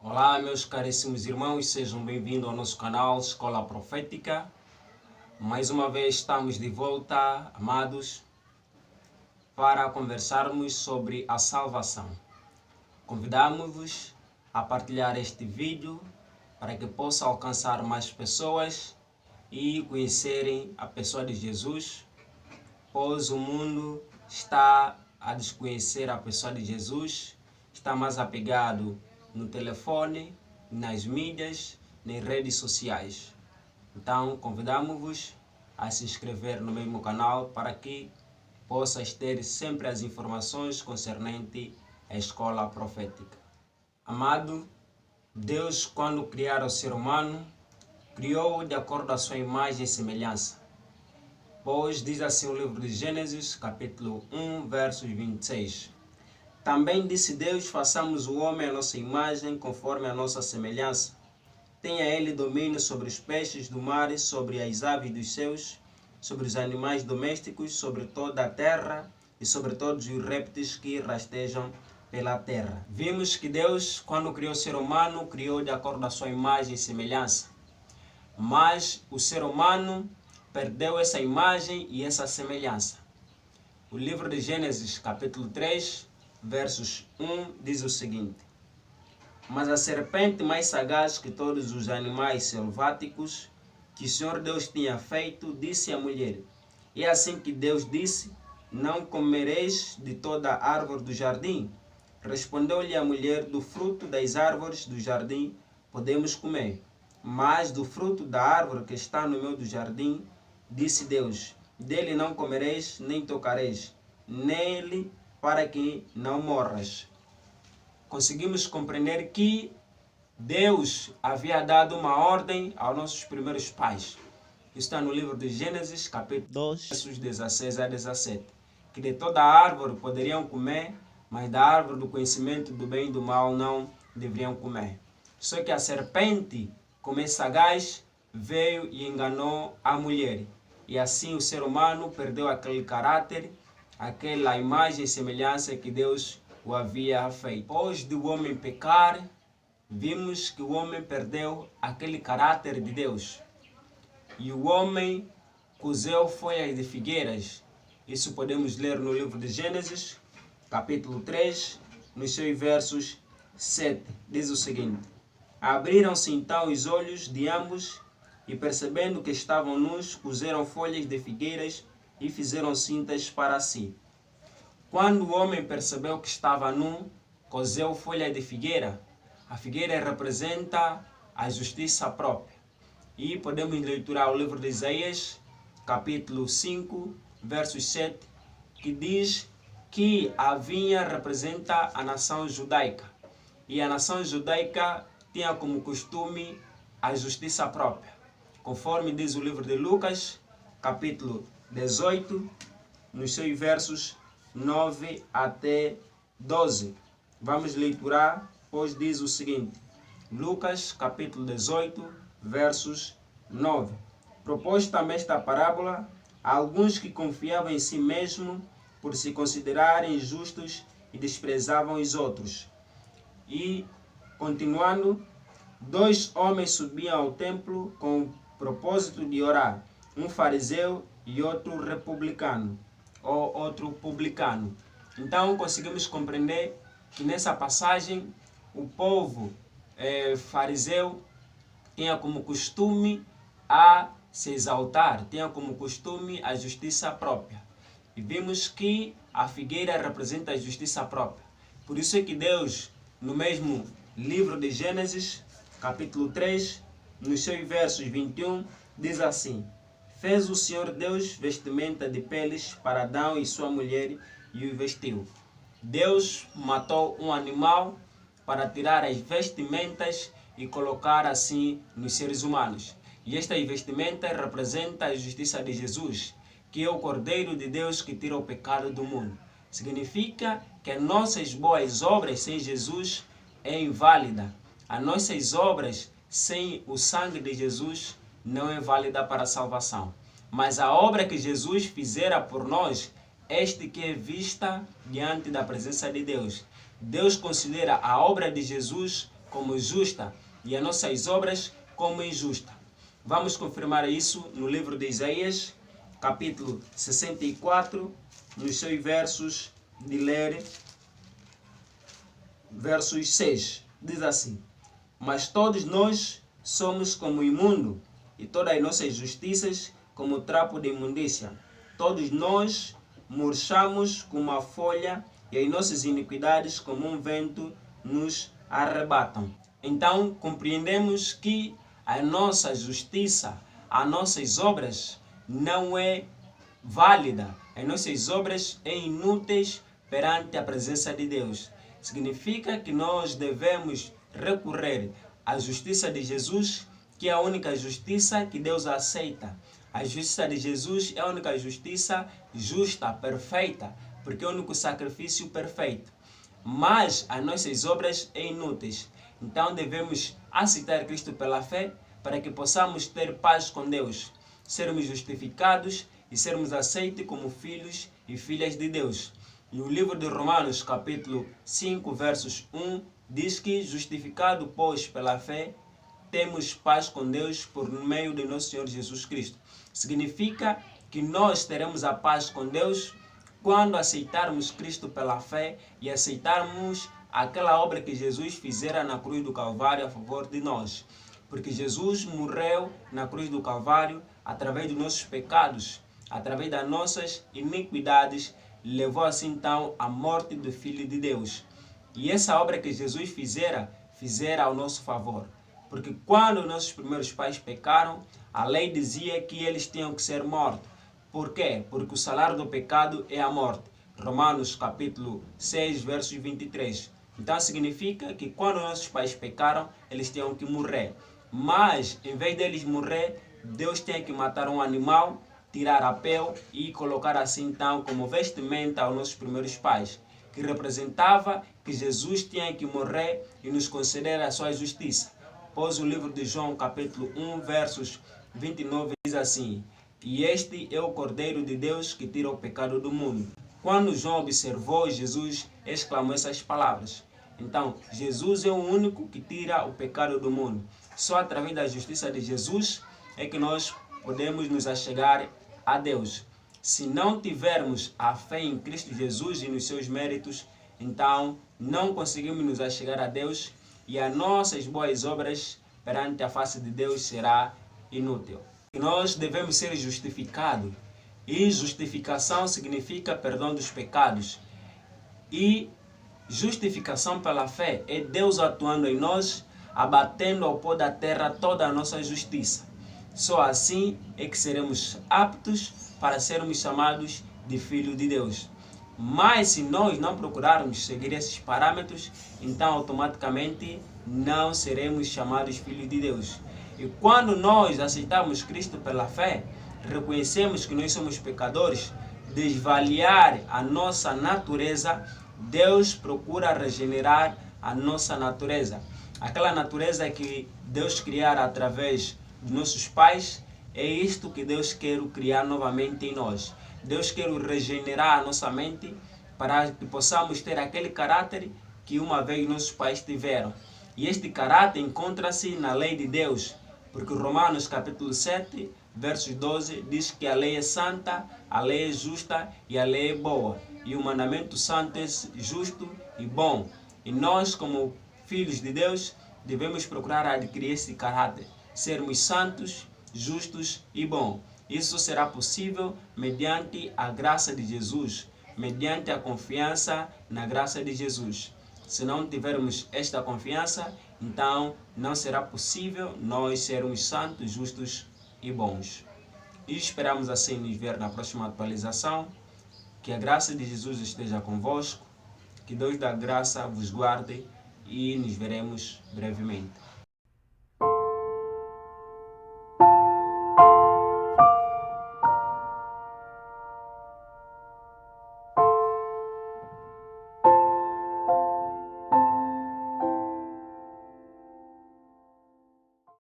Olá, meus caríssimos irmãos, sejam bem-vindos ao nosso canal Escola Profética. Mais uma vez estamos de volta, amados, para conversarmos sobre a salvação. Convidamos-vos a partilhar este vídeo para que possa alcançar mais pessoas e conhecerem a pessoa de Jesus, pois o mundo está a desconhecer a pessoa de Jesus, está mais apegado no telefone, nas mídias, nas redes sociais. Então, convidamos-vos a se inscrever no mesmo canal para que possas ter sempre as informações concernentes à escola profética. Amado, Deus, quando criar o ser humano, criou de acordo à sua imagem e semelhança. Pois diz assim o livro de Gênesis, capítulo 1, versos 26. Também disse Deus, façamos o homem à nossa imagem, conforme a nossa semelhança. Tenha ele domínio sobre os peixes do mar, sobre as aves dos céus, sobre os animais domésticos, sobre toda a terra e sobre todos os répteis que rastejam pela terra. Vimos que Deus, quando criou o ser humano, criou de acordo à sua imagem e semelhança. Mas o ser humano perdeu essa imagem e essa semelhança. O livro de Gênesis, capítulo 3, versos 1, diz o seguinte: Mas a serpente, mais sagaz que todos os animais selváticos que o Senhor Deus tinha feito, disse à mulher: E assim que Deus disse: Não comereis de toda a árvore do jardim? Respondeu-lhe a mulher: Do fruto das árvores do jardim podemos comer, mas do fruto da árvore que está no meio do jardim, disse Deus: Dele não comereis, nem tocareis nele, para que não morras. Conseguimos compreender que Deus havia dado uma ordem aos nossos primeiros pais. Isso está no livro de Gênesis, capítulo 2, versos 16 a 17. Que de toda árvore poderiam comer, mas da árvore do conhecimento do bem e do mal não deveriam comer. Só que a serpente, como é sagaz, veio e enganou a mulher. E assim o ser humano perdeu aquele caráter, aquela imagem e semelhança que Deus o havia feito. Depois do homem pecar, vimos que o homem perdeu aquele caráter de Deus. E o homem cozeu folhas de figueiras. Isso podemos ler no livro de Gênesis, capítulo 3, nos seus versos 7. Diz o seguinte: Abriram-se então os olhos de ambos e, percebendo que estavam nus, cozeram folhas de figueiras e fizeram cintas para si. Quando o homem percebeu que estava nu, cozeu folha de figueira. A figueira representa a justiça própria. E podemos leiturar o livro de Isaías, capítulo 5, verso 7, que diz que a vinha representa a nação judaica. E a nação judaica tinha como costume a justiça própria. Conforme diz o livro de Lucas, capítulo 18, nos seus versos 9 até 12. Vamos leiturar, pois diz o seguinte: Lucas, capítulo 18, versos 9. Propôs também esta parábola a alguns que confiavam em si mesmo por se considerarem justos e desprezavam os outros. E, continuando, 2 homens subiam ao templo com o propósito de orar, um fariseu e outro republicano, ou outro publicano. Então conseguimos compreender que nessa passagem o povo fariseu tinha como costume a se exaltar, tinha como costume a justiça própria. E vimos que a figueira representa a justiça própria. Por isso é que Deus, no mesmo livro de Gênesis, capítulo 3, nos seus versos 21, diz assim: Fez o Senhor Deus vestimenta de peles para Adão e sua mulher e o vestiu. Deus matou um animal para tirar as vestimentas e colocar assim nos seres humanos. E estas vestimentas representam a justiça de Jesus, que é o Cordeiro de Deus que tira o pecado do mundo. Significa que as nossas boas obras sem Jesus é inválida. As nossas obras sem o sangue de Jesus não é válida para a salvação. Mas a obra que Jesus fizera por nós, este que é vista diante da presença de Deus. Deus considera a obra de Jesus como justa e as nossas obras como injusta. Vamos confirmar isso no livro de Isaías, capítulo 64, nos seus versos de ler, versos 6. Diz assim: mas todos nós somos como imundo, e todas as nossas justiças como trapo de imundícia. Todos nós murchamos como a folha, e as nossas iniquidades como um vento nos arrebatam. Então compreendemos que a nossa justiça, as nossas obras não é válida. As nossas obras são inúteis perante a presença de Deus. Significa que nós devemos recorrer à justiça de Jesus, que é a única justiça que Deus aceita. A justiça de Jesus é a única justiça justa, perfeita, porque é o único sacrifício perfeito. Mas as nossas obras são inúteis. Então devemos aceitar Cristo pela fé para que possamos ter paz com Deus, sermos justificados e sermos aceitos como filhos e filhas de Deus. E o livro de Romanos, capítulo 5, versos 1, diz que, justificado, pois, pela fé, temos paz com Deus por meio de nosso Senhor Jesus Cristo. Significa que nós teremos a paz com Deus quando aceitarmos Cristo pela fé e aceitarmos aquela obra que Jesus fizera na cruz do Calvário a favor de nós. Porque Jesus morreu na cruz do Calvário através dos nossos pecados, através das nossas iniquidades, levou assim então a morte do Filho de Deus. E essa obra que Jesus fizera ao nosso favor. Porque quando nossos primeiros pais pecaram, a lei dizia que eles tinham que ser mortos. Por quê? Porque o salário do pecado é a morte. Romanos capítulo 6, versos 23. Então significa que quando nossos pais pecaram, eles tinham que morrer. Mas, em vez deles morrer, Deus tem que matar um animal, tirar a pele e colocar assim então como vestimenta aos nossos primeiros pais, que representava que Jesus tinha que morrer e nos conceder a sua justiça. Pois o livro de João, capítulo 1, versos 29, diz assim: e este é o Cordeiro de Deus que tira o pecado do mundo. Quando João observou, Jesus exclamou essas palavras. Então, Jesus é o único que tira o pecado do mundo. Só através da justiça de Jesus é que nós podemos nos achegar a Deus. Se não tivermos a fé em Cristo Jesus e nos seus méritos, então não conseguimos nos achegar a Deus e as nossas boas obras perante a face de Deus será inútil. Nós devemos ser justificados, e justificação significa perdão dos pecados. E justificação pela fé é Deus atuando em nós, abatendo ao pó da terra toda a nossa justiça. Só assim é que seremos aptos para sermos chamados de filhos de Deus. Mas se nós não procurarmos seguir esses parâmetros, então automaticamente não seremos chamados filhos de Deus. E quando nós aceitamos Cristo pela fé, reconhecemos que nós somos pecadores, desvaliar a nossa natureza, Deus procura regenerar a nossa natureza. Aquela natureza que Deus criara através dos nossos pais, é isto que Deus quer criar novamente em nós. Deus quer regenerar a nossa mente para que possamos ter aquele caráter que uma vez nossos pais tiveram. E este caráter encontra-se na lei de Deus, porque Romanos capítulo 7, versos 12, diz que a lei é santa, a lei é justa e a lei é boa. E o mandamento santo é justo e bom. E nós, como filhos de Deus, devemos procurar adquirir esse caráter, sermos santos, justos e bons. Isso será possível mediante a graça de Jesus, mediante a confiança na graça de Jesus. Se não tivermos esta confiança, então não será possível nós sermos santos, justos e bons. E esperamos assim nos ver na próxima atualização. Que a graça de Jesus esteja convosco, que Deus da graça vos guarde e nos veremos brevemente.